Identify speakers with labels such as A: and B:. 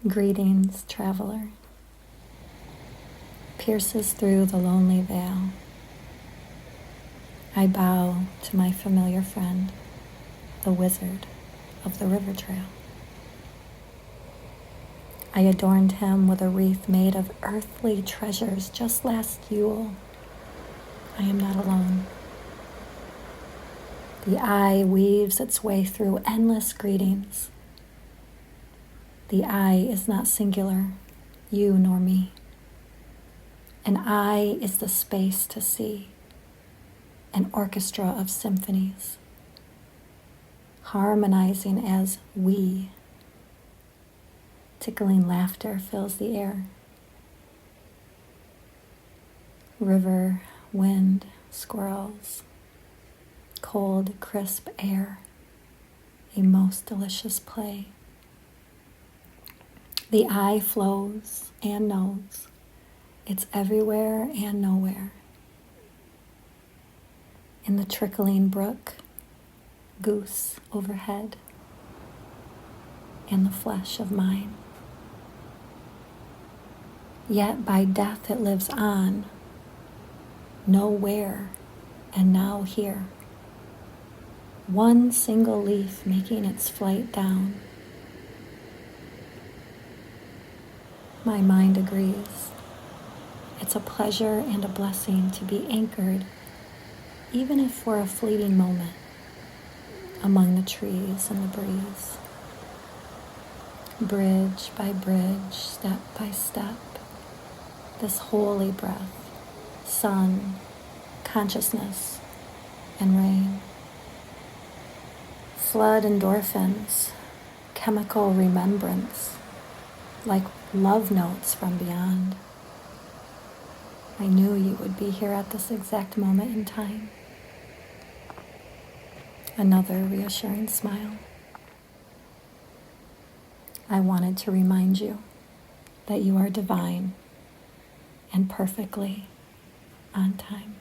A: Greetings, traveler. Pierces through the lonely veil. I bow to my familiar friend, the wizard of the river trail. I adorned him with a wreath made of earthly treasures just last Yule. I am not alone. The eye weaves its way through endless greetings. The eye is not singular, you nor me. An eye is the space to see, an orchestra of symphonies, harmonizing as we. Tickling laughter fills the air. River, wind, squirrels, cold, crisp air, a most delicious play. The eye flows and knows. It's everywhere and nowhere. In the trickling brook, goose overhead, and the flesh of mine. Yet by death it lives on, nowhere and now here. One single leaf making its flight down. My mind agrees. It's a pleasure and a blessing to be anchored, even if for a fleeting moment, among the trees and the breeze. Bridge by bridge, step by step, this holy breath, sun, consciousness, and rain. Flood endorphins, chemical remembrance, like love notes from beyond. I knew you would be here at this exact moment in time. Another reassuring smile. I wanted to remind you that you are divine and perfectly on time.